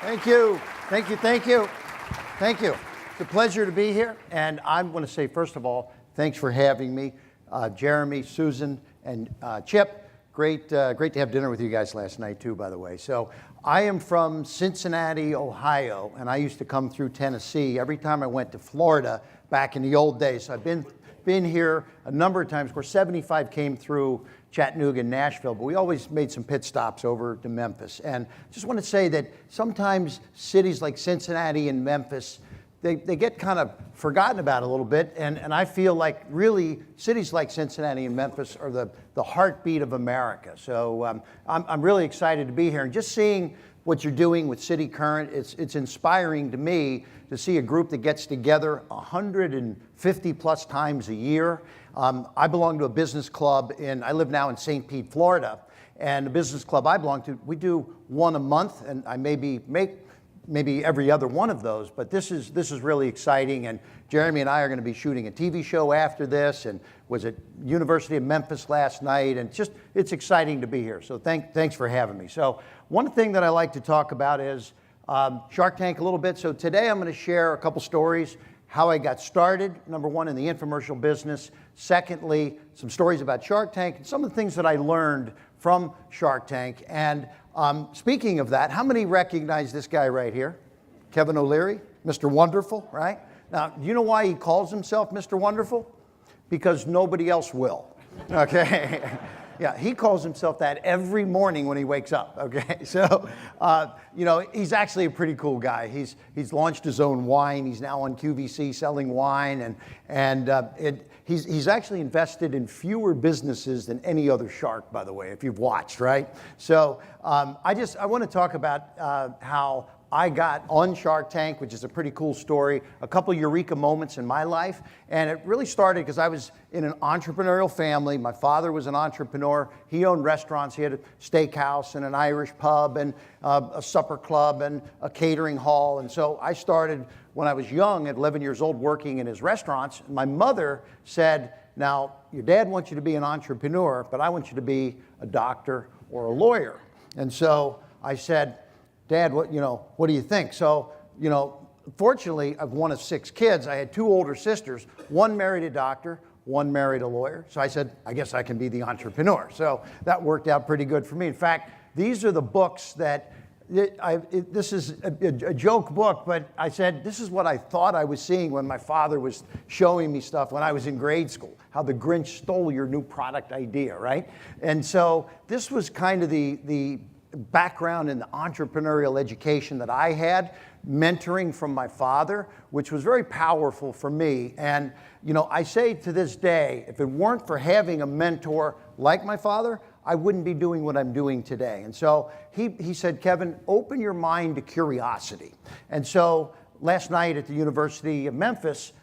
Thank you. Thank you. Thank you. Thank you. It's a pleasure to be here. And I want to say, first of all, thanks for having me. Jeremy, Susan, and Chip, great to have dinner with you guys last night, too, by the way. So I am from Cincinnati, Ohio, and I used to come through Tennessee every time I went to Florida back in the old days. So I've been here a number of times. Of course, 75 came through Chattanooga and Nashville, but we always made some pit stops over to Memphis. And just want to say that sometimes cities like Cincinnati and Memphis, they get kind of forgotten about a little bit. And I feel like really cities like Cincinnati and Memphis are the heartbeat of America. So I'm really excited to be here. And just seeing what you're doing with City Current, it's inspiring to me to see a group that gets together 150 plus times a year. I belong to a business club I live now in St. Pete, Florida, and the business club I belong to, we do one a month, and I maybe every other one of those, but this is really exciting, and Jeremy and I are going to be shooting a TV show after this, and was at University of Memphis last night, and it's exciting to be here, so thanks for having me. So one thing that I like to talk about is Shark Tank a little bit. So today I'm going to share a couple stories, how I got started, number one, in the infomercial business. Secondly, some stories about Shark Tank and some of the things that I learned from Shark Tank. And speaking of that, how many recognize this guy right here? Kevin O'Leary, Mr. Wonderful, right? Now, do you know why he calls himself Mr. Wonderful? Because nobody else will, okay? Yeah, he calls himself that every morning when he wakes up, okay? So, he's actually a pretty cool guy. He's launched his own wine. He's now on QVC selling wine, and he's actually invested in fewer businesses than any other shark, by the way, if you've watched, right? So I want to talk about how I got on Shark Tank, which is a pretty cool story, a couple eureka moments in my life. And it really started because I was in an entrepreneurial family. My father was an entrepreneur. He owned restaurants. He had a steakhouse and an Irish pub and a supper club and a catering hall. And so I started when I was young, at 11 years old, working in his restaurants. My mother said, now, your dad wants you to be an entrepreneur, but I want you to be a doctor or a lawyer. And so I said, Dad, what do you think? So, fortunately, of one of 6 kids, I had 2 older sisters. One married a doctor, one married a lawyer. So I said, I guess I can be the entrepreneur. So that worked out pretty good for me. In fact, these are the books that, this is a joke book, but I said, this is what I thought I was seeing when my father was showing me stuff when I was in grade school, how the Grinch stole your new product idea, right? And so this was kind of the background in the entrepreneurial education that I had, mentoring from my father, which was very powerful for me. And, I say to this day, if it weren't for having a mentor like my father, I wouldn't be doing what I'm doing today. And so he said, Kevin, open your mind to curiosity. And so last night at the University of Memphis,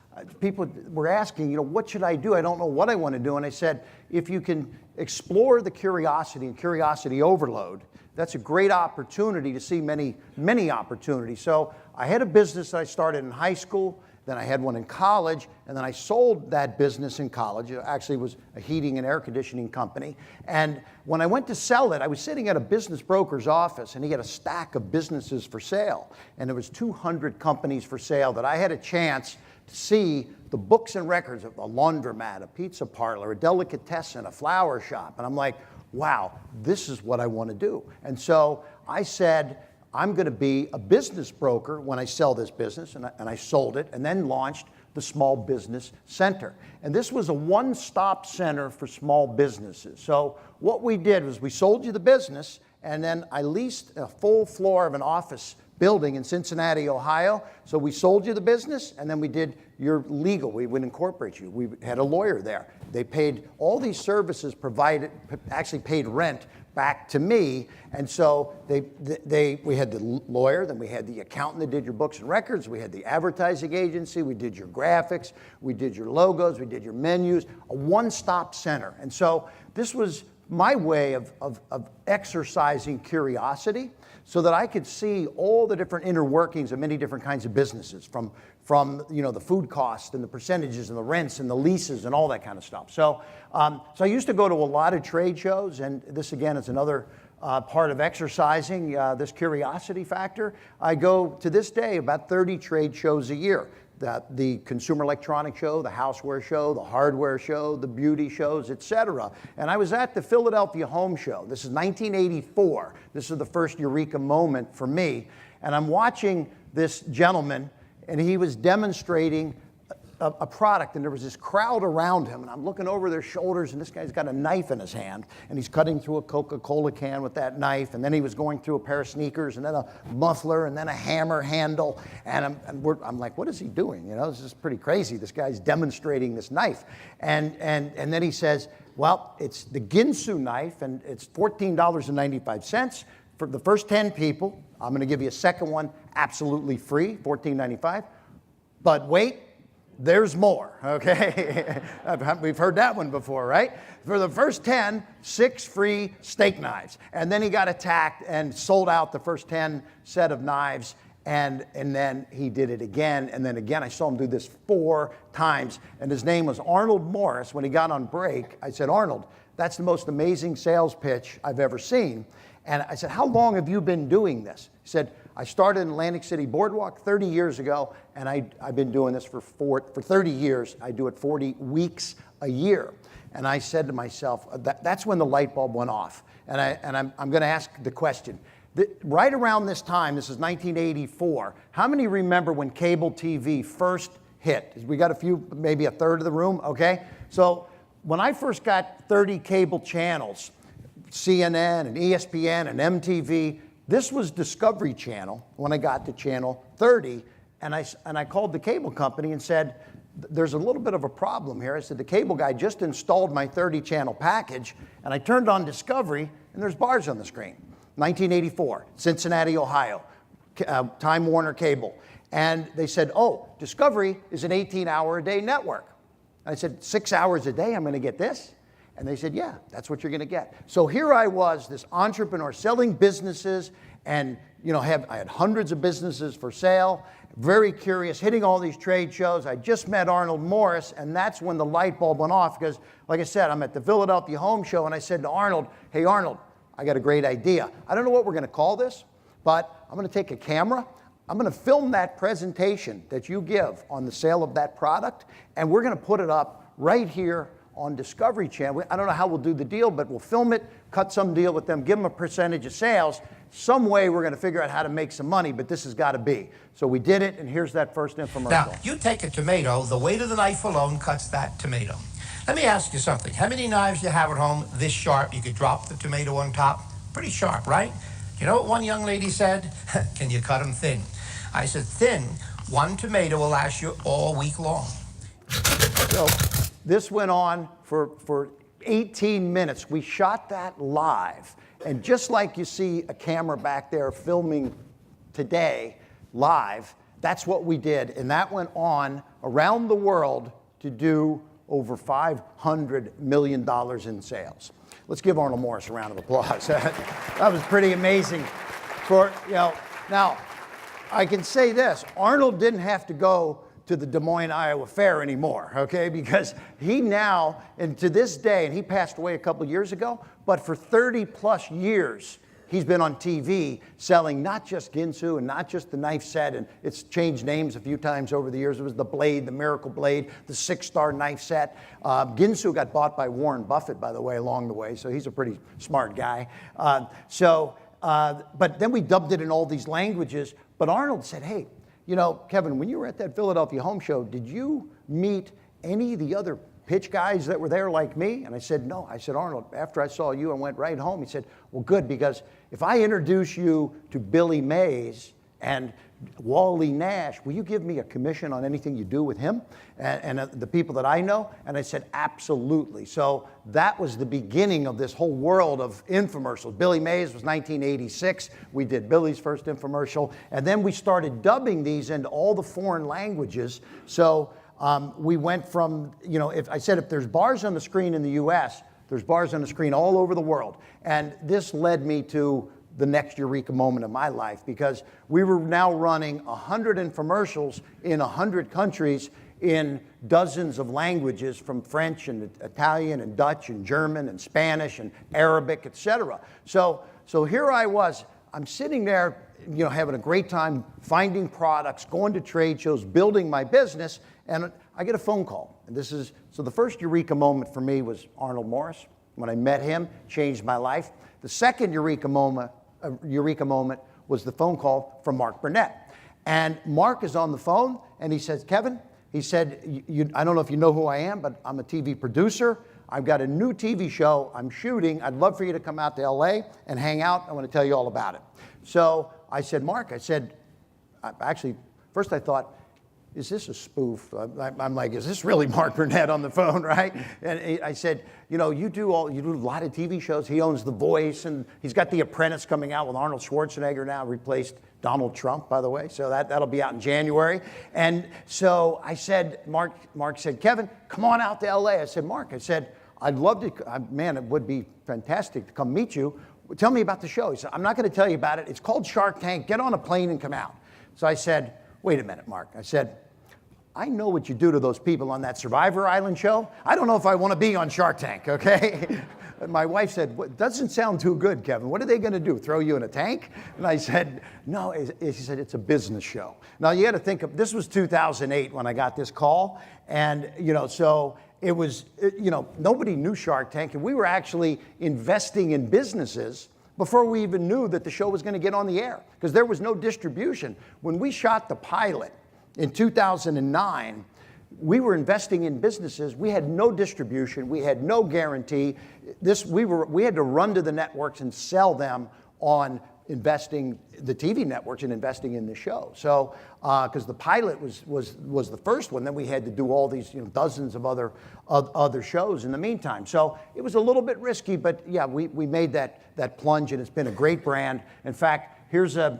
people were asking, what should I do? I don't know what I want to do. And I said, if you can explore the curiosity and curiosity overload, that's a great opportunity to see many, many opportunities. So I had a business that I started in high school, then I had one in college, and then I sold that business in college. It actually was a heating and air conditioning company. And when I went to sell it, I was sitting at a business broker's office, and he had a stack of businesses for sale. And there was 200 companies for sale that I had a chance to see the books and records of a laundromat, a pizza parlor, a delicatessen, a flower shop. And I'm like, wow, this is what I want to do. And so I said, I'm going to be a business broker when I sell this business, and I sold it, and then launched the Small Business Center. And this was a one-stop center for small businesses. So what we did was we sold you the business, and then I leased a full floor of an office building in Cincinnati, Ohio. So we sold you the business, and then we did your legal. We would incorporate you. We had a lawyer there. They paid all these services actually paid rent back to me. And so we had the lawyer, then we had the accountant that did your books and records, we had the advertising agency, we did your graphics, we did your logos, we did your menus, a one-stop center. And so this was my way of exercising curiosity so that I could see all the different inner workings of many different kinds of businesses, from the food costs and the percentages and the rents and the leases and all that kind of stuff. So I used to go to a lot of trade shows, and this again is another part of exercising this curiosity factor. I go to this day about 30 trade shows a year. The Consumer Electronics Show, the Houseware Show, the Hardware Show, the Beauty Shows, etc. And I was at the Philadelphia Home Show. This is 1984. This is the first eureka moment for me. And I'm watching this gentleman, and he was demonstrating a product, and there was this crowd around him, and I'm looking over their shoulders, and this guy's got a knife in his hand, and he's cutting through a Coca-Cola can with that knife, and then he was going through a pair of sneakers, and then a muffler, and then a hammer handle, and I'm like, what is he doing? You know, this is pretty crazy. This guy's demonstrating this knife, and then he says, well, it's the Ginsu knife, and it's $14.95 for the first 10 people. I'm going to give you a second one absolutely free, $14.95, but wait. There's more, okay? We've heard that one before, right? For the first 10, 6 free steak knives. And then he got attacked and sold out the first 10 set of knives. And then he did it again. And then again, I saw him do this 4 times. And his name was Arnold Morris. When he got on break, I said, Arnold, that's the most amazing sales pitch I've ever seen. And I said, how long have you been doing this? He said, I started in Atlantic City Boardwalk 30 years ago, and I've been doing this for 30 years. I do it 40 weeks a year. And I said to myself, that's when the light bulb went off. And I'm going to ask the question. Right around this time, this is 1984, how many remember when cable TV first hit? We got a few, maybe a third of the room, okay? So when I first got 30 cable channels, CNN and ESPN and MTV, this was Discovery Channel when I got to channel 30, and I called the cable company and said, there's a little bit of a problem here. I said, the cable guy just installed my 30-channel package, and I turned on Discovery, and there's bars on the screen. 1984, Cincinnati, Ohio, Time Warner Cable. And they said, oh, Discovery is an 18-hour-a-day network. And I said, 6 hours a day, I'm going to get this? And they said, yeah, that's what you're going to get. So here I was, this entrepreneur selling businesses, and I had hundreds of businesses for sale, very curious, hitting all these trade shows. I just met Arnold Morris, and that's when the light bulb went off because, like I said, I'm at the Philadelphia Home Show, and I said to Arnold, hey, Arnold, I got a great idea. I don't know what we're going to call this, but I'm going to take a camera. I'm going to film that presentation that you give on the sale of that product, and we're going to put it up right here on Discovery Channel. I don't know how we'll do the deal, but we'll film it, cut some deal with them, give them a percentage of sales. Some way we're going to figure out how to make some money, but this has got to be. So we did it, and here's that first infomercial. Now, you take a tomato, the weight of the knife alone cuts that tomato. Let me ask you something. How many knives do you have at home this sharp? You could drop the tomato on top. Pretty sharp, right? You know what one young lady said? Can you cut them thin? I said, thin, one tomato will last you all week long. So this went on for 18 minutes. We shot that live. And just like you see a camera back there filming today live, that's what we did. And that went on around the world to do over $500 million in sales. Let's give Arnold Morris a round of applause. That was pretty amazing. Now, I can say this, Arnold didn't have to go to the Des Moines, Iowa Fair anymore, okay? Because he now, and to this day, and he passed away a couple of years ago, but for 30 plus years, he's been on TV selling not just Ginsu and not just the knife set, and it's changed names a few times over the years. It was the Blade, the Miracle Blade, the 6-star knife set. Ginsu got bought by Warren Buffett, by the way, along the way, so he's a pretty smart guy. But then we dubbed it in all these languages, but Arnold said, hey, Kevin, when you were at that Philadelphia Home Show, did you meet any of the other pitch guys that were there like me? And I said, no. I said, Arnold, after I saw you, I went right home. He said, well, good, because if I introduce you to Billy Mays and Wally Nash, will you give me a commission on anything you do with him and the people that I know? And I said, absolutely. So that was the beginning of this whole world of infomercials. Billy Mays was 1986. We did Billy's first infomercial. And then we started dubbing these into all the foreign languages. So we went from, if there's bars on the screen in the US, there's bars on the screen all over the world. And this led me to the next eureka moment of my life, because we were now running 100 infomercials in 100 countries in dozens of languages, from French and Italian and Dutch and German and Spanish and Arabic, etc. So so here I was, I'm sitting there, having a great time finding products, going to trade shows, building my business, and I get a phone call. And so the first eureka moment for me was Arnold Morris. When I met him, changed my life. The second eureka moment was the phone call from Mark Burnett. And Mark is on the phone, and he says, Kevin, he said, I don't know if you know who I am, but I'm a TV producer. I've got a new TV show I'm shooting. I'd love for you to come out to LA and hang out. I want to tell you all about it. So I said, Mark, actually, first I thought, is this a spoof? I'm like, is this really Mark Burnett on the phone, right? And I said, you do a lot of TV shows. He owns The Voice, and he's got The Apprentice coming out with Arnold Schwarzenegger now, replaced Donald Trump, by the way. So that'll be out in January. And so I said, Mark said, Kevin, come on out to LA. I said, Mark, I'd love to, man, it would be fantastic to come meet you. Tell me about the show. He said, I'm not going to tell you about it. It's called Shark Tank. Get on a plane and come out. So I said, wait a minute, Mark. I said, I know what you do to those people on that Survivor Island show. I don't know if I want to be on Shark Tank, okay? My wife said, doesn't sound too good, Kevin. What are they going to do, throw you in a tank? And I said, no. She said, it's a business show. Now, you got to think of, this was 2008 when I got this call. And, so it was, nobody knew Shark Tank. And we were actually investing in businesses before we even knew that the show was going to get on the air, because there was no distribution. When we shot the pilot in 2009, we were investing in businesses. We had no distribution. We had no guarantee. We had to run to the networks and sell them on investing, the TV networks, and investing in the show. So, because the pilot was the first one, then we had to do all these, dozens of other shows in the meantime. So it was a little bit risky, but yeah, we made that plunge, and it's been a great brand. In fact, here's a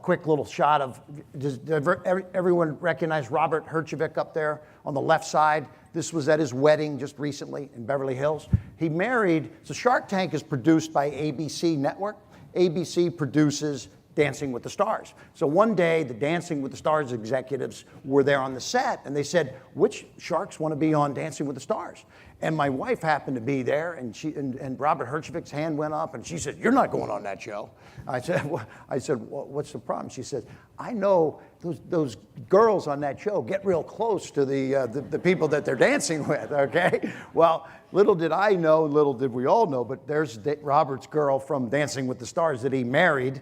quick little shot of, does everyone recognize Robert Herjavec up there on the left side? This was at his wedding just recently in Beverly Hills. He married, so Shark Tank is produced by ABC Network. ABC produces Dancing with the Stars. So one day, the Dancing with the Stars executives were there on the set, and they said, which sharks want to be on Dancing with the Stars? And my wife happened to be there, and Robert Herjavec's hand went up, and she said, you're not going on that show. I said, well, what's the problem? She said, I know those girls on that show get real close to the people that they're dancing with, okay? Well, little did I know, little did we all know, but there's Robert's girl from Dancing with the Stars that he married,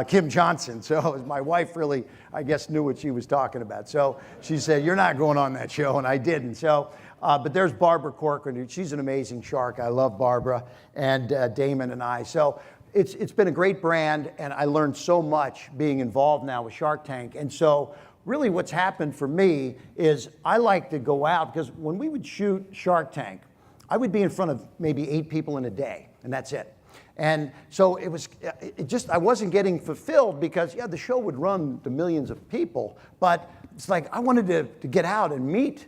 Kim Johnson. So my wife really, I guess, knew what she was talking about. So she said, you're not going on that show, and I didn't. So, but there's Barbara Corcoran. She's an amazing shark. I love Barbara, and Damon and I. So it's been a great brand, and I learned so much being involved now with Shark Tank. And so really what's happened for me is I like to go out, because when we would shoot Shark Tank, I would be in front of maybe 8 people in a day, and that's it. And so I wasn't getting fulfilled, because yeah, the show would run to millions of people, but it's like I wanted to get out and meet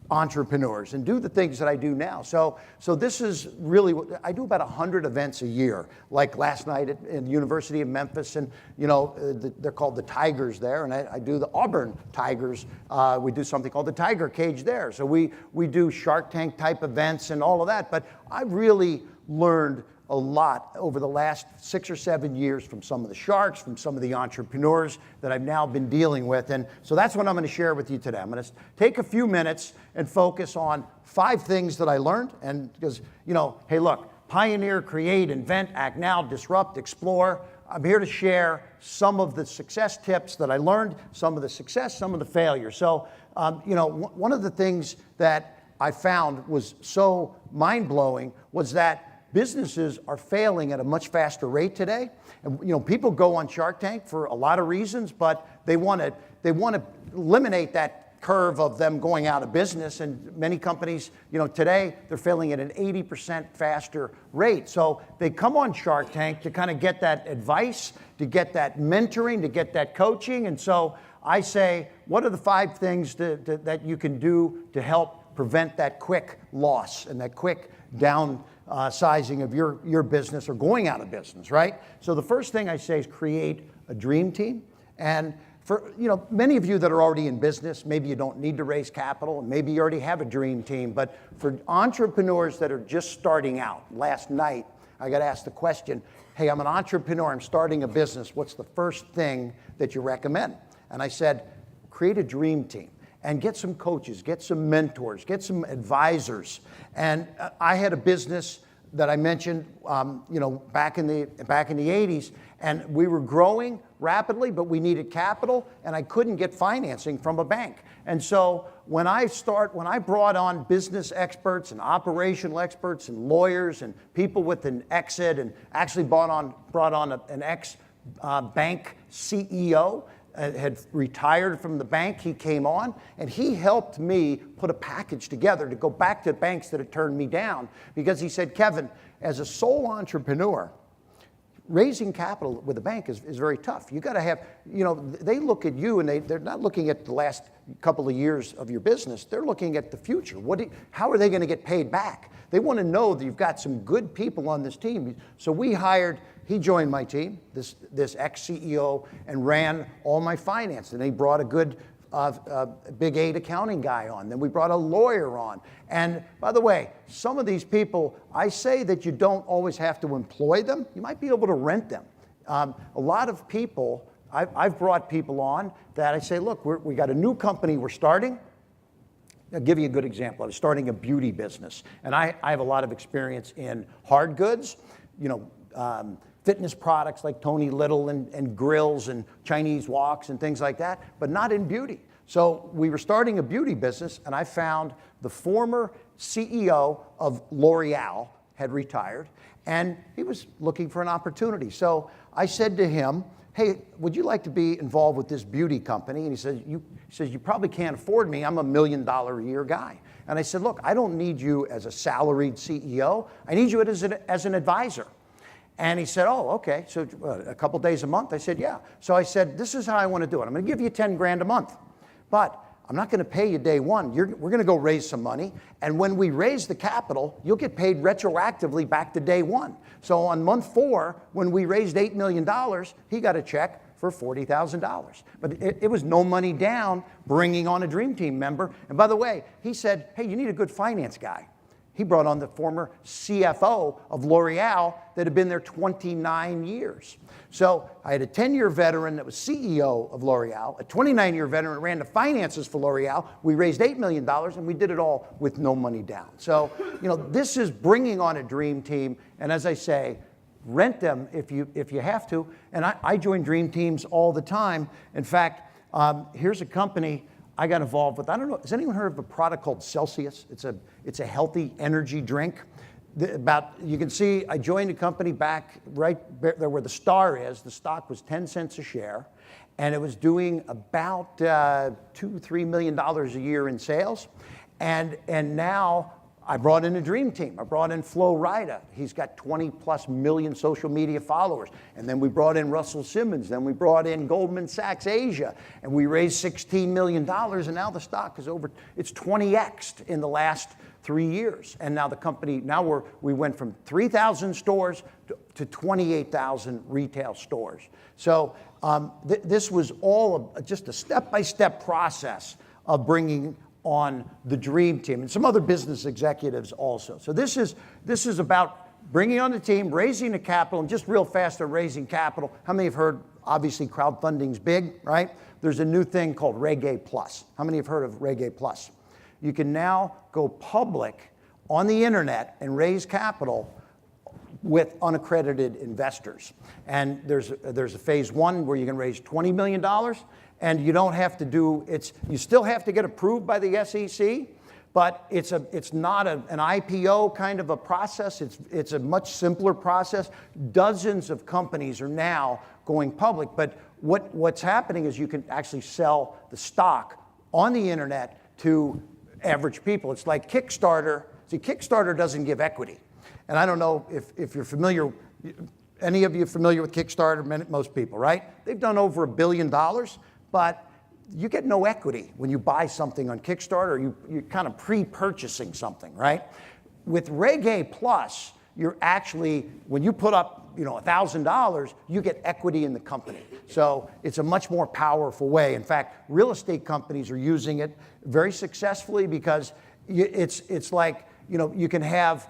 entrepreneurs and do the things that I do now. So this is really what I do, about 100 events a year. Like last night at the University of Memphis, and they're called the Tigers there, and I do the Auburn Tigers. We do something called the Tiger Cage there. So we do Shark Tank type events and all of that. But I really learned a lot over the last 6 or 7 years from some of the sharks, from some of the entrepreneurs that I've now been dealing with. And so that's what I'm going to share with you today. I'm going to take a few minutes and focus on 5 things that I learned. And because, hey, look, pioneer, create, invent, act now, disrupt, explore. I'm here to share some of the success tips that I learned, some of the success, some of the failure. So, one of the things that I found was so mind-blowing was that businesses are failing at a much faster rate today. And people go on Shark Tank for a lot of reasons, but they want to eliminate that curve of them going out of business. And many companies, today they're failing at an 80% faster rate. So they come on Shark Tank to kind of get that advice, to get that mentoring, to get that coaching. And so I say, what are the 5 things that you can do to help prevent that quick loss and that quick downsizing of your business or going out of business, right? So the first thing I say is create a dream team. And for many of you that are already in business, maybe you don't need to raise capital, and maybe you already have a dream team. But for entrepreneurs that are just starting out, last night I got asked the question, hey, I'm an entrepreneur, I'm starting a business, what's the first thing that you recommend? And I said, create a dream team and get some coaches, get some mentors, get some advisors. And I had a business that I mentioned, back in the 80s, and we were growing rapidly, but we needed capital, and I couldn't get financing from a bank. And so when I brought on business experts and operational experts and lawyers and people with an exit, and actually brought on an ex-bank CEO, had retired from the bank, he came on, and he helped me put a package together to go back to banks that had turned me down, because he said, Kevin, as a sole entrepreneur, raising capital with a bank is very tough. You got to have, they look at you, and they're not looking at the last couple of years of your business. They're looking at the future. How are they going to get paid back? They want to know that you've got some good people on this team. So he joined my team, this ex-CEO, and ran all my finance. And he brought a good Big 8 accounting guy on. Then we brought a lawyer on. And by the way, some of these people, I say that you don't always have to employ them. You might be able to rent them. A lot of people, I've brought people on that I say, look, we got a new company we're starting. I'll give you a good example. I was starting a beauty business, and I have a lot of experience in hard goods, fitness products like Tony Little and grills and Chinese woks and things like that, but not in beauty. So we were starting a beauty business, and I found the former CEO of L'Oreal had retired, and he was looking for an opportunity. So I said to him, hey, would you like to be involved with this beauty company? And he says, you probably can't afford me. I'm $1 million a year guy. And I said, look, I don't need you as a salaried CEO. I need you as an advisor. And he said, oh, okay, so a couple days a month? I said, yeah. So I said, this is how I want to do it. I'm going to give you 10 grand a month, but I'm not going to pay you day one. We're going to go raise some money, and when we raise the capital, you'll get paid retroactively back to day one. So on month 4, when we raised $8 million, he got a check for $40,000. But it was no money down, bringing on a Dream Team member. And by the way, he said, hey, you need a good finance guy. He brought on the former CFO of L'Oreal that had been there 29 years. So I had a 10-year veteran that was CEO of L'Oreal, a 29-year veteran that ran the finances for L'Oreal. We raised $8 million, and we did it all with no money down. So, this is bringing on a dream team. And as I say, rent them if you have to. And I join dream teams all the time. In fact, here's a company I got involved with. I don't know, has anyone heard of a product called Celsius? It's a healthy energy drink. You can see I joined a company back right there where the star is. The stock was 10 cents a share, and it was doing about $2-3 million a year in sales. And now I brought in a dream team. I brought in Flo Rida. He's got 20+ million social media followers. And then we brought in Russell Simmons. Then we brought in Goldman Sachs Asia. And we raised $16 million. And now the stock is it's 20x'd in the last 3 years. And now the company, we went from 3,000 stores to 28,000 retail stores. So this was all just a step-by-step process of bringing on the dream team, and some other business executives also. So this is about bringing on the team, raising the capital, and just real fast on raising capital. How many have heard, obviously crowdfunding's big, right? There's a new thing called Reg A+. How many have heard of Reg A+? You can now go public on the internet and raise capital with unaccredited investors. And there's a phase 1 where you can raise $20 million, and you don't have to you still have to get approved by the SEC, but it's not an IPO kind of a process. It's a much simpler process. Dozens of companies are now going public, but what's happening is you can actually sell the stock on the internet to average people. It's like Kickstarter. See, Kickstarter doesn't give equity. And I don't know if you're familiar, any of you familiar with Kickstarter? Most people, right? They've done over $1 billion, but you get no equity when you buy something on Kickstarter. You're kind of pre-purchasing something, right? With Reg A+, you're actually, when you put up $1,000, you get equity in the company. So it's a much more powerful way. In fact, real estate companies are using it very successfully because it's like, you can have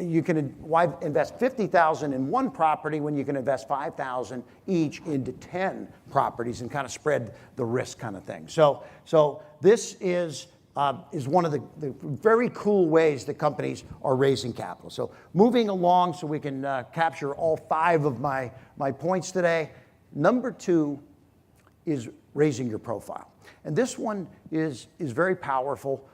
you can why invest $50,000 in one property when you can invest $5,000 each into 10 properties and kind of spread the risk kind of thing. So this is one of the very cool ways that companies are raising capital. So moving along so we can capture all 5 of my points today. Number 2 is raising your profile. And this one is very powerful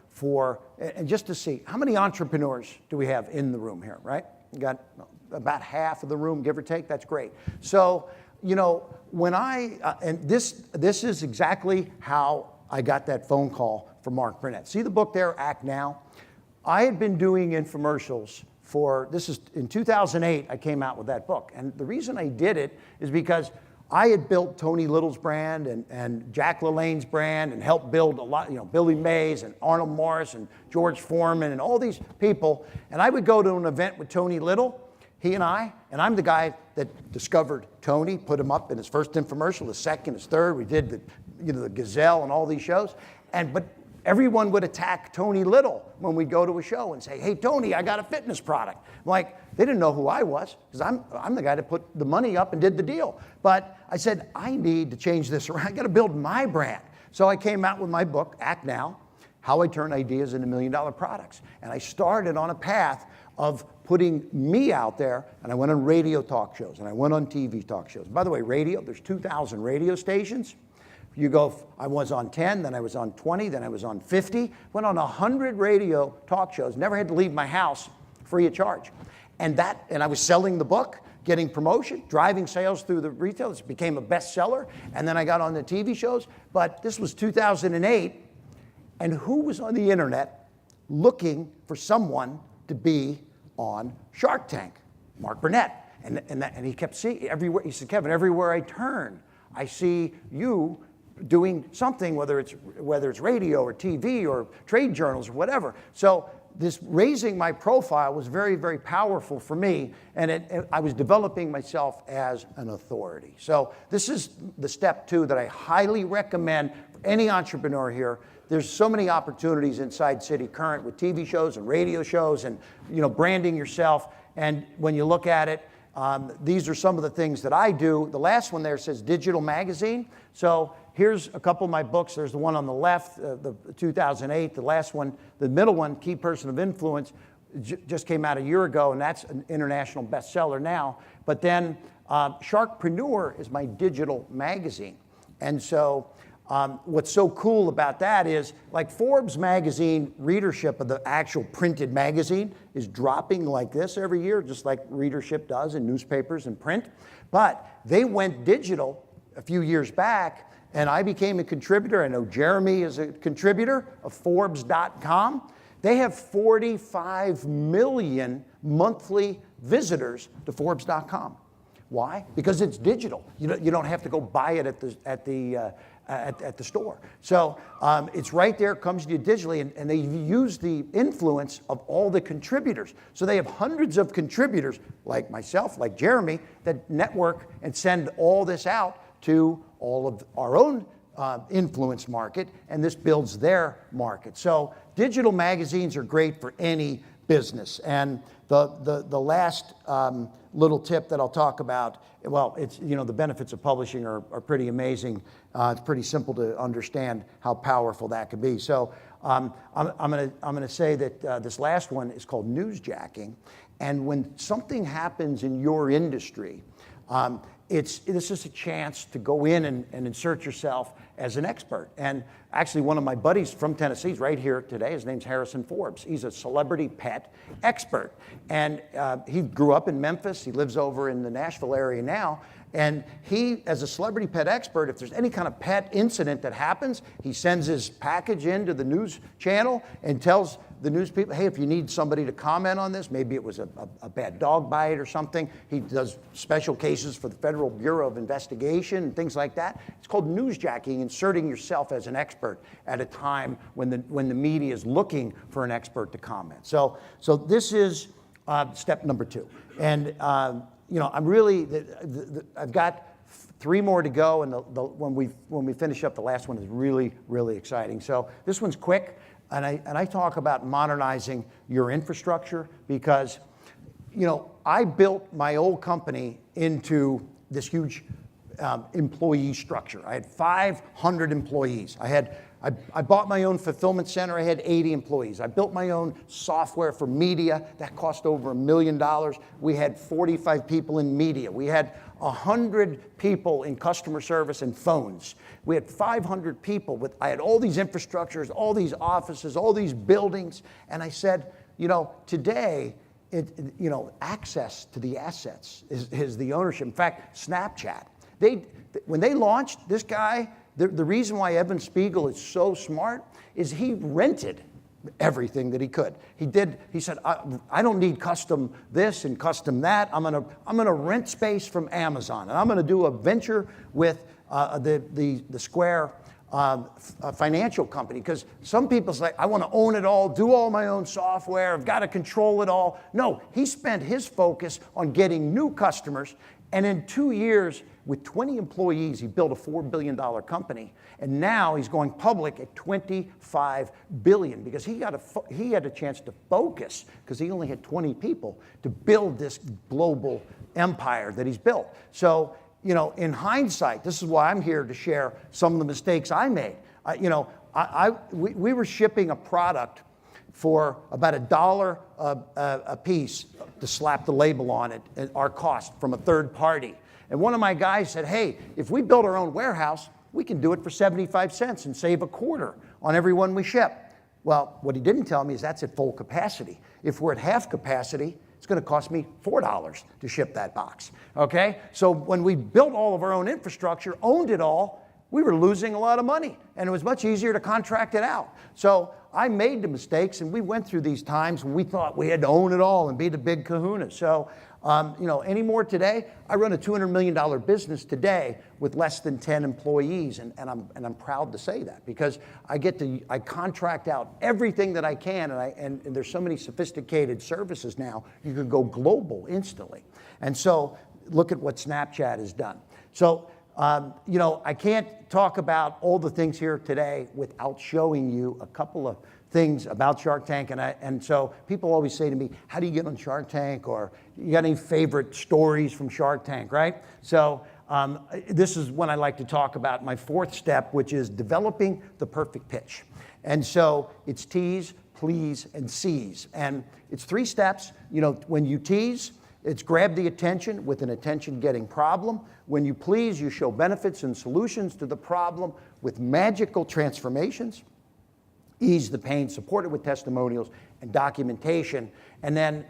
and just to see, how many entrepreneurs do we have in the room here, right? You got about half of the room, give or take, that's great. So, when and this is exactly how I got that phone call from Mark Burnett. See the book there, Act Now? I had been doing infomercials this is in 2008, I came out with that book. And the reason I did it is because I had built Tony Little's brand and Jack LaLanne's brand and helped build a lot, Billy Mays and Arnold Morris and George Foreman and all these people. And I would go to an event with Tony Little, and I'm the guy that discovered Tony, put him up in his first infomercial, his second, his third. We did the Gazelle and all these shows. But everyone would attack Tony Little when we'd go to a show and say, hey, Tony, I got a fitness product. They didn't know who I was because I'm the guy that put the money up and did the deal. But I said, I need to change this around. I got to build my brand. So I came out with my book, Act Now, How I Turn Ideas into $1 Million Products. And I started on a path of putting me out there, and I went on radio talk shows, and I went on TV talk shows. By the way, radio, there's 2,000 radio stations. I was on 10, then I was on 20, then I was on 50, went on 100 radio talk shows, never had to leave my house free of charge. And I was selling the book, getting promotion, driving sales through the retail. It became a bestseller, and then I got on the TV shows. But this was 2008, and who was on the internet looking for someone to be on Shark Tank? Mark Burnett. And he kept seeing everywhere. He said, Kevin, everywhere I turn, I see you doing something, whether it's radio or TV or trade journals or whatever. So this raising my profile was very, very powerful for me, and I was developing myself as an authority. So this is the step 2 that I highly recommend for any entrepreneur here. There's so many opportunities inside City Current with TV shows and radio shows and branding yourself. And when you look at it, these are some of the things that I do. The last one there says digital magazine. So here's a couple of my books. There's the one on the left, the 2008. The last one, the middle one, Key Person of Influence, just came out a year ago, and that's an international bestseller now. But then Sharkpreneur is my digital magazine. And so what's so cool about that is, like Forbes magazine readership of the actual printed magazine is dropping like this every year, just like readership does in newspapers and print. But they went digital a few years back, and I became a contributor. I know Jeremy is a contributor of Forbes.com. They have 45 million monthly visitors to Forbes.com. Why? Because it's digital. You don't have to go buy it at the store. So it's right there, comes to you digitally, and they use the influence of all the contributors. So they have hundreds of contributors, like myself, like Jeremy, that network and send all this out to all of our own influence market, and this builds their market. So digital magazines are great for any business. And the last little tip that I'll talk about, well, it's the benefits of publishing are pretty amazing. It's pretty simple to understand how powerful that can be. So I'm gonna say that this last one is called newsjacking, and when something happens in your industry, this is a chance to go in and insert yourself as an expert. And actually, one of my buddies from Tennessee is right here today. His name's Harrison Forbes. He's a celebrity pet expert. And he grew up in Memphis. He lives over in the Nashville area now. And he, as a celebrity pet expert, if there's any kind of pet incident that happens, he sends his package into the news channel and tells the news people, hey, if you need somebody to comment on this, maybe it was a bad dog bite or something. He does special cases for the Federal Bureau of Investigation and things like that. It's called newsjacking, inserting yourself as an expert at a time when the media is looking for an expert to comment. So this is step number 2. And I'm really, I've got 3 more to go, and when we finish up, the last one is really, really exciting. So this one's quick. and I talk about modernizing your infrastructure because, you know, I built my old company into this huge employee structure. I had 500 employees. I bought my own fulfillment center. I had 80 employees. I built my own software for media. That cost over $1 million. We had 45 people in media. We had 100 people in customer service and phones. We had 500 people. I had all these infrastructures, all these offices, all these buildings. And I said, you know, today, you know, access to the assets is the ownership. In fact, Snapchat. When they launched, this guy, the reason why Evan Spiegel is so smart is he rented everything that he could. He said, I don't need custom this and custom that. I'm gonna rent space from Amazon, and I'm gonna do a venture with the Square financial company, because some people say, I want to own it all, do all my own software, I've got to control it all. No, he spent his focus on getting new customers, and in 2 years, with 20 employees, he built a $4 billion company, and now he's going public at $25 billion because he had a chance to focus because he only had 20 people to build this global empire that he's built. So, you know, in hindsight, this is why I'm here to share some of the mistakes I made. We were shipping a product for about $1 a piece to slap the label on it at our cost from a third party. And one of my guys said, hey, if we build our own warehouse, we can do it for 75 cents and save a quarter on every one we ship. Well, what he didn't tell me is that's at full capacity. If we're at half capacity, it's going to cost me $4 to ship that box, okay? So when we built all of our own infrastructure, owned it all, we were losing a lot of money, and it was much easier to contract it out. So I made the mistakes, and we went through these times when we thought we had to own it all and be the big kahuna. So, you know, anymore today, I run a $200 million business today with less than 10 employees, and I'm proud to say that because I contract out everything that I can, and there's so many sophisticated services now, you can go global instantly. And so look at what Snapchat has done. So, you know, I can't talk about all the things here today without showing you a couple of things about Shark Tank, and so people always say to me, how do you get on Shark Tank, or you got any favorite stories from Shark Tank, right? So this is when I like to talk about my fourth step, which is developing the perfect pitch. And so it's tease, please, and seize. And it's 3 steps. You know, when you tease, it's grab the attention with an attention-getting problem. When you please, you show benefits and solutions to the problem with magical transformations. Ease the pain, support it with testimonials and documentation. And then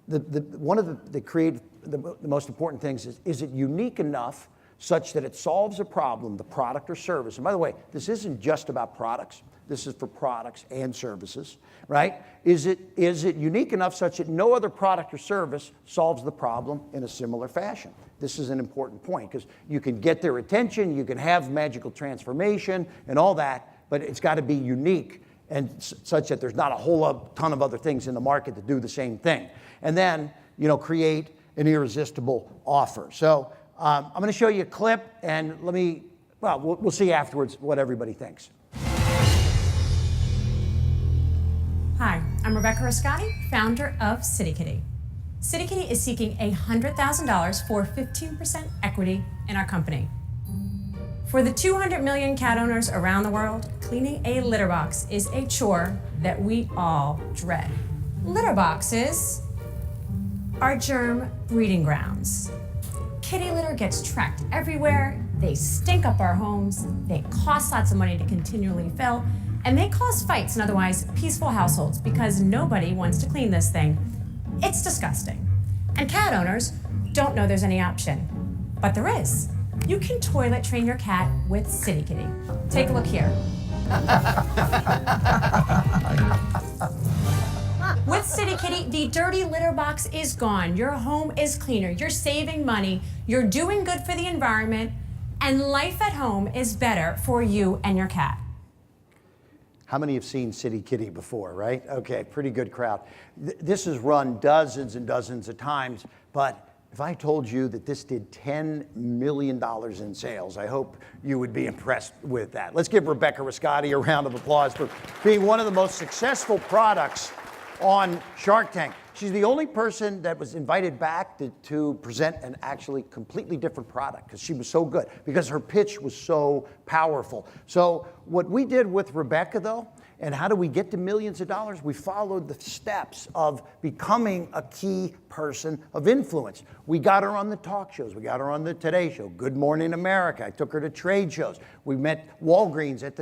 one of the most important things is it unique enough such that it solves a problem, the product or service. And by the way, this isn't just about products. This is for products and services, right? Is it unique enough such that no other product or service solves the problem in a similar fashion? This is an important point because you can get their attention, you can have magical transformation and all that, but it's got to be unique and such that there's not a whole ton of other things in the market that do the same thing. And then, you know, create an irresistible offer. So I'm going to show you a clip, and we'll see afterwards what everybody thinks. Hi, I'm Rebecca Rascati, founder of CityKitty. CityKitty is seeking $100,000 for 15% equity in our company. For the 200 million cat owners around the world, cleaning a litter box is a chore that we all dread. Litter boxes are germ breeding grounds. Kitty litter gets tracked everywhere, they stink up our homes, they cost lots of money to continually fill, and they cause fights in otherwise peaceful households because nobody wants to clean this thing. It's disgusting. And cat owners don't know there's any option, but there is. You can toilet train your cat with CityKitty. Take a look here. With CityKitty, the dirty litter box is gone. Your home is cleaner. You're saving money. You're doing good for the environment. And life at home is better for you and your cat. How many have seen CityKitty before, right? Okay, pretty good crowd. This is run dozens and dozens of times, but if I told you that this did $10 million in sales, I hope you would be impressed with that. Let's give Rebecca Riscotti a round of applause for being one of the most successful products on Shark Tank. She's the only person that was invited back to present an actually completely different product because she was so good, because her pitch was so powerful. So what we did with Rebecca, though, and how do we get to millions of dollars? We followed the steps of becoming a key person of influence. We got her on the talk shows. We got her on the Today Show, Good Morning America. I took her to trade shows. We met Walgreens at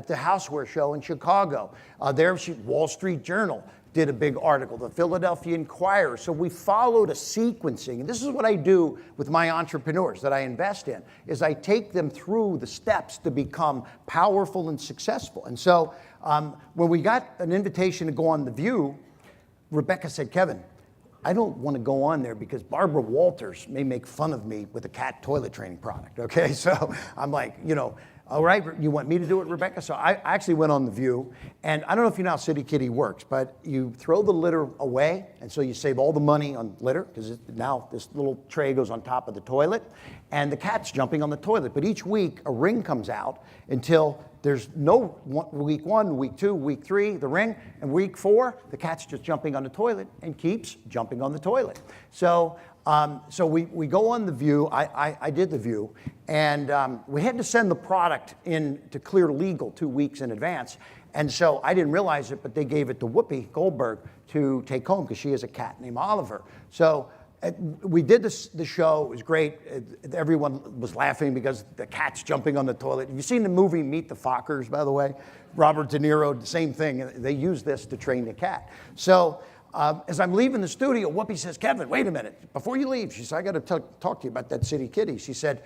the Houseware Show in Chicago. Wall Street Journal did a big article, the Philadelphia Inquirer. So we followed a sequencing. And this is what I do with my entrepreneurs that I invest in, is I take them through the steps to become powerful and successful. And so when we got an invitation to go on The View, Rebecca said, Kevin, I don't want to go on there because Barbara Walters may make fun of me with a cat toilet training product, okay? So I'm like, all right, you want me to do it, Rebecca? So I actually went on The View, and I don't know if you know how City Kitty works, but you throw the litter away, and so you save all the money on litter, because now this little tray goes on top of the toilet, and the cat's jumping on the toilet. But each week, a ring comes out until there's no week 1, week 2, week 3, the ring, and week 4, the cat's just jumping on the toilet and keeps jumping on the toilet. So we go on The View. I did The View, and we had to send the product in to clear legal 2 weeks in advance. And so I didn't realize it, but they gave it to Whoopi Goldberg to take home because she has a cat named Oliver. So we did the show. It was great. Everyone was laughing because the cat's jumping on the toilet. Have you seen the movie Meet the Fockers, by the way? Robert De Niro, the same thing. They used this to train the cat. So as I'm leaving the studio, Whoopi says, Kevin, wait a minute. Before you leave, she said, I got to talk to you about that City Kitty. She said,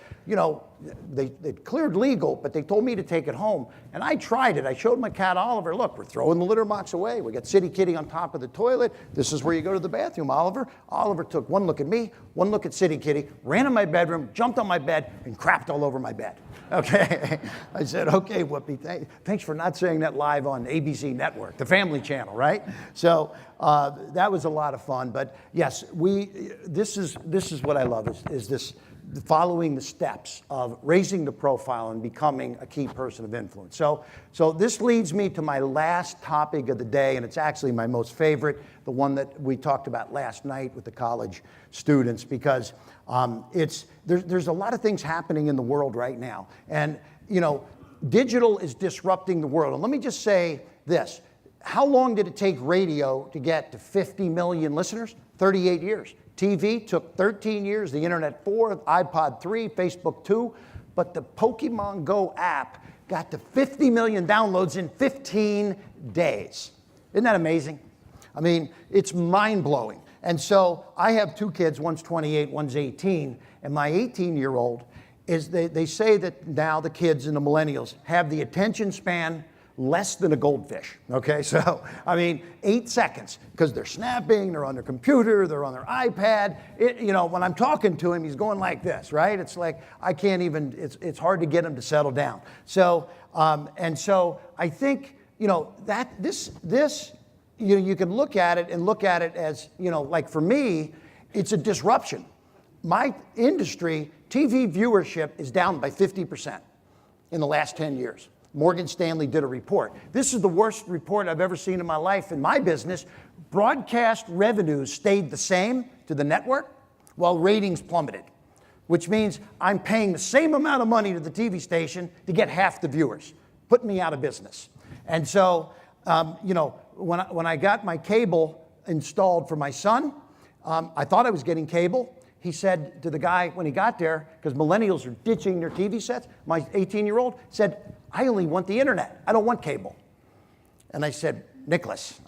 they cleared legal, but they told me to take it home. And I tried it. I showed my cat Oliver, look, we're throwing the litter box away. We got City Kitty on top of the toilet. This is where you go to the bathroom, Oliver. Oliver took one look at me, one look at City Kitty, ran in my bedroom, jumped on my bed, and crapped all over my bed. Okay. I said, okay, Whoopi, thanks for not saying that live on ABC Network, the Family Channel, right? So that was a lot of fun. But yes, this is what I love, is this following the steps of raising the profile and becoming a key person of influence. So this leads me to my last topic of the day, and it's actually my most favorite, the one that we talked about last night with the college students, because there's a lot of things happening in the world right now. And, digital is disrupting the world. And let me just say this. How long did it take radio to get to 50 million listeners? 38 years. TV took 13 years, the internet 4, iPod 3, Facebook 2, but the Pokemon Go app got to 50 million downloads in 15 days. Isn't that amazing? I mean, it's mind-blowing. And so I have 2 kids, one's 28, one's 18, and my 18-year-old they say that now the kids and the millennials have the attention span less than a goldfish, okay? So, 8 seconds, because they're snapping, they're on their computer, they're on their iPad. When I'm talking to him, he's going like this, right? It's like, I can't even, it's hard to get him to settle down. So, and so I think, that this, you can look at it as, like for me, it's a disruption. My industry, TV viewership is down by 50% in the last 10 years. Morgan Stanley did a report. This is the worst report I've ever seen in my life. In my business, broadcast revenues stayed the same to the network while ratings plummeted, which means I'm paying the same amount of money to the TV station to get half the viewers, putting me out of business. And so, when I got my cable installed for my son, I thought I was getting cable. He said to the guy when he got there, because millennials are ditching their TV sets, my 18-year-old said, I only want the internet. I don't want cable. And I said, Nicholas,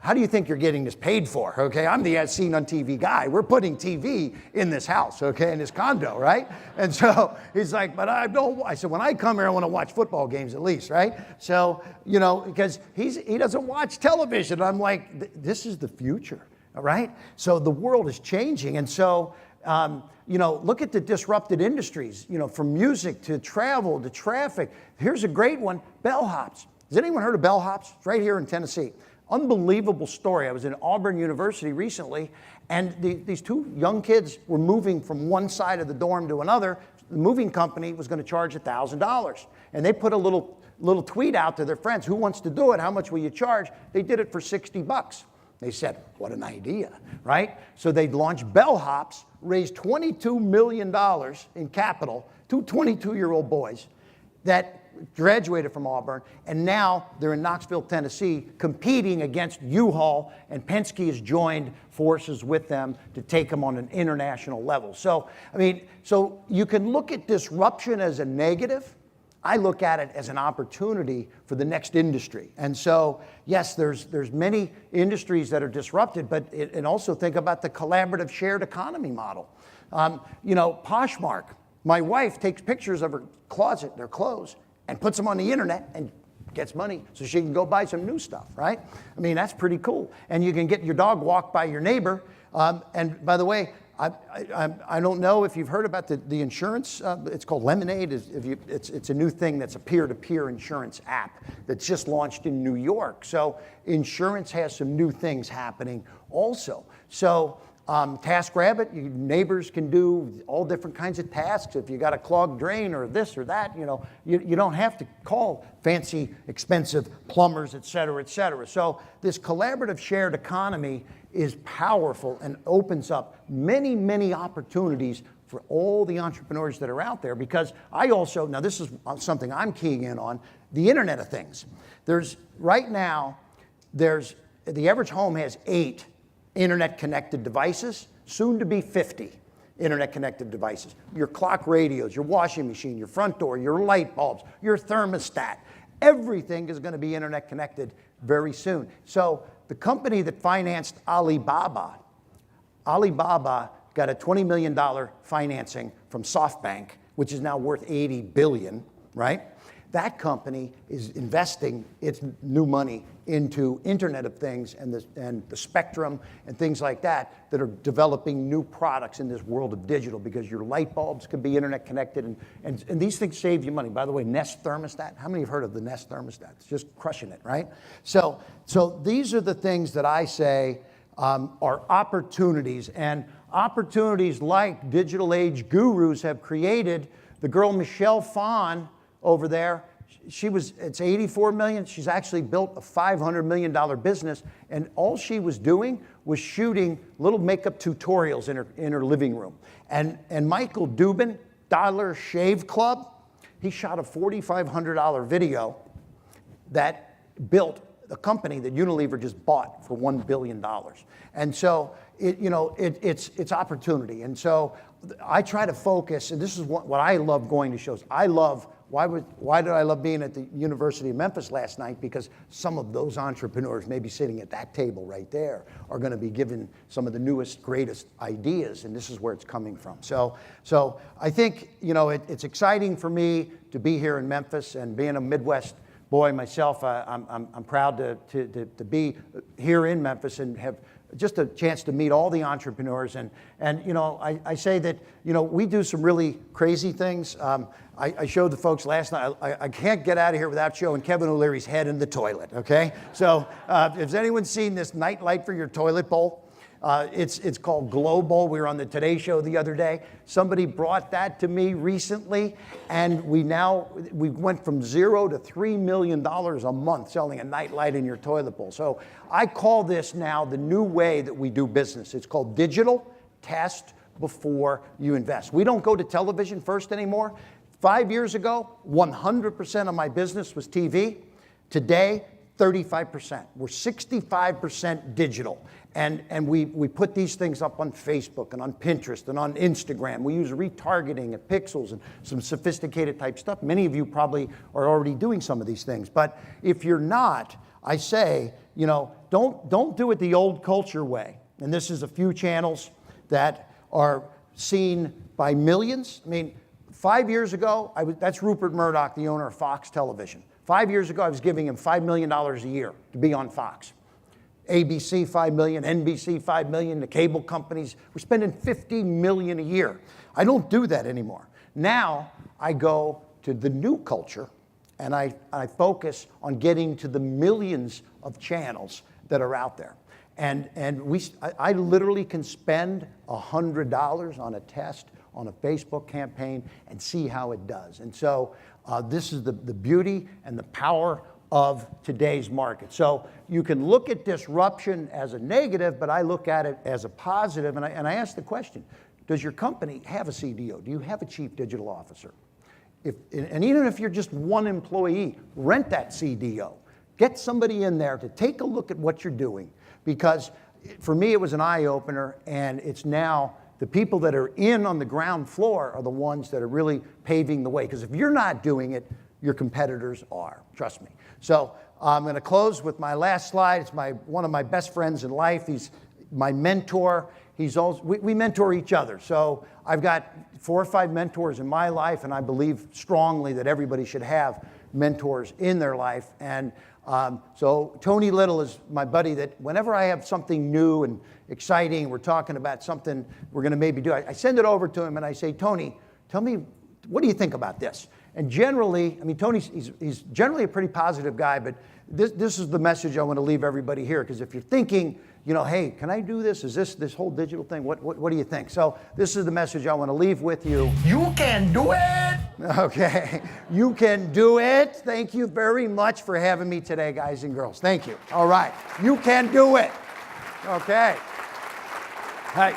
how do you think you're getting this paid for? Okay, I'm the as seen on TV guy. We're putting TV in this house, okay, in this condo, right? And so he's like, but I don't. I said, when I come here, I want to watch football games at least, right? So, because he doesn't watch television. I'm like, this is the future. All right? So the world is changing. And so, look at the disrupted industries, from music to travel to traffic. Here's a great one, bellhops. Has anyone heard of bellhops? It's right here in Tennessee. Unbelievable story. I was in Auburn University recently, and these two young kids were moving from one side of the dorm to another. The moving company was going to charge $1,000. And they put a little tweet out to their friends, who wants to do it? How much will you charge? They did it for $60. They said, what an idea, right? So they launched Bellhops, raised $22 million in capital, two 22-year-old boys that graduated from Auburn, and now they're in Knoxville, Tennessee, competing against U-Haul, and Penske has joined forces with them to take them on an international level. So, I mean, so you can look at disruption as a negative. I look at it as an opportunity for the next industry. And so, yes, there's many industries that are disrupted, but and also think about the collaborative shared economy model. You know, Poshmark, my wife takes pictures of her closet, their clothes, and puts them on the internet and gets money so she can go buy some new stuff, right? I mean, that's pretty cool. And you can get your dog walked by your neighbor. And by the way, I don't know if you've heard about the insurance. It's called Lemonade. It's a new thing that's a peer-to-peer insurance app that's just launched in New York. So insurance has some new things happening also. So TaskRabbit, neighbors can do all different kinds of tasks. If you got a clogged drain or this or that, you know, you don't have to call fancy, expensive plumbers, et cetera, et cetera. So this collaborative shared economy is powerful and opens up many, many opportunities for all the entrepreneurs that are out there, because I also, now this is something I'm keying in on, the Internet of Things. Right now, the average home has 8 internet-connected devices, soon to be 50 internet-connected devices. Your clock radios, your washing machine, your front door, your light bulbs, your thermostat. Everything is going to be internet-connected very soon. So the company that financed Alibaba got a $20 million financing from SoftBank, which is now worth $80 billion, right? That company is investing its new money into Internet of Things and the spectrum and things like that are developing new products in this world of digital, because your light bulbs can be internet connected, and these things save you money. By the way, Nest thermostat, how many have heard of the Nest thermostat? It's just crushing it, right? So these are the things that I say are opportunities, and opportunities like digital age gurus have created. The girl Michelle Phan over there, it's 84 million. She's actually built a $500 million business, and all she was doing was shooting little makeup tutorials in her living room. And Michael Dubin, Dollar Shave Club, he shot a $4,500 video that built a company that Unilever just bought for $1 billion. And so it's opportunity. And so I try to focus, and this is what I love going to shows. Why did I love being at the University of Memphis last night? Because some of those entrepreneurs, maybe sitting at that table right there, are going to be given some of the newest, greatest ideas, and this is where it's coming from. So I think it's exciting for me to be here in Memphis, and being a Midwest boy myself, I'm proud to be here in Memphis and have just a chance to meet all the entrepreneurs. And I say that we do some really crazy things. I showed the folks last night. I can't get out of here without showing Kevin O'Leary's head in the toilet. Okay, so has anyone seen this night light for your toilet bowl? It's called Glow Bowl. We were on the Today Show the other day. Somebody brought that to me recently, and we went from $0 to $3 million a month selling a night light in your toilet bowl. So I call this now the new way that we do business. It's called digital test before you invest. We don't go to television first anymore. 5 years ago, 100% of my business was TV. Today, 35%. We're 65% digital. And we put these things up on Facebook and on Pinterest and on Instagram. We use retargeting at Pixels and some sophisticated type stuff. Many of you probably are already doing some of these things. But if you're not, I say, don't do it the old culture way. And this is a few channels that are seen by millions. I mean, 5 years ago, that's Rupert Murdoch, the owner of Fox Television. 5 years ago, I was giving him $5 million a year to be on Fox. ABC, $5 million, NBC, $5 million, the cable companies. We're spending $50 million a year. I don't do that anymore. Now, I go to the new culture, and I focus on getting to the millions of channels that are out there. And I literally can spend $100 on a test on a Facebook campaign and see how it does. And so this is the beauty and the power of today's market. So you can look at disruption as a negative, but I look at it as a positive. And I ask the question, does your company have a CDO? Do you have a chief digital officer? And even if you're just one employee, rent that CDO. Get somebody in there to take a look at what you're doing. Because for me, it was an eye-opener, and it's now the people that are in on the ground floor are the ones that are really paving the way. Because if you're not doing it, your competitors are, trust me. So I'm going to close with my last slide. It's one of my best friends in life. He's my mentor. We mentor each other. So I've got 4 or 5 mentors in my life, and I believe strongly that everybody should have mentors in their life. And so Tony Little is my buddy that whenever I have something new and exciting, we're talking about something we're going to maybe do, I send it over to him and I say, Tony, tell me, what do you think about this? And generally, I mean, Tony's he's generally a pretty positive guy, but this is the message I want to leave everybody here, because if you're thinking, you know, hey, can I do this? Is this whole digital thing? What do you think? So this is the message I want to leave with you. You can do it! Okay, you can do it. Thank you very much for having me today, guys and girls. Thank you. All right, you can do it. Okay. Hey.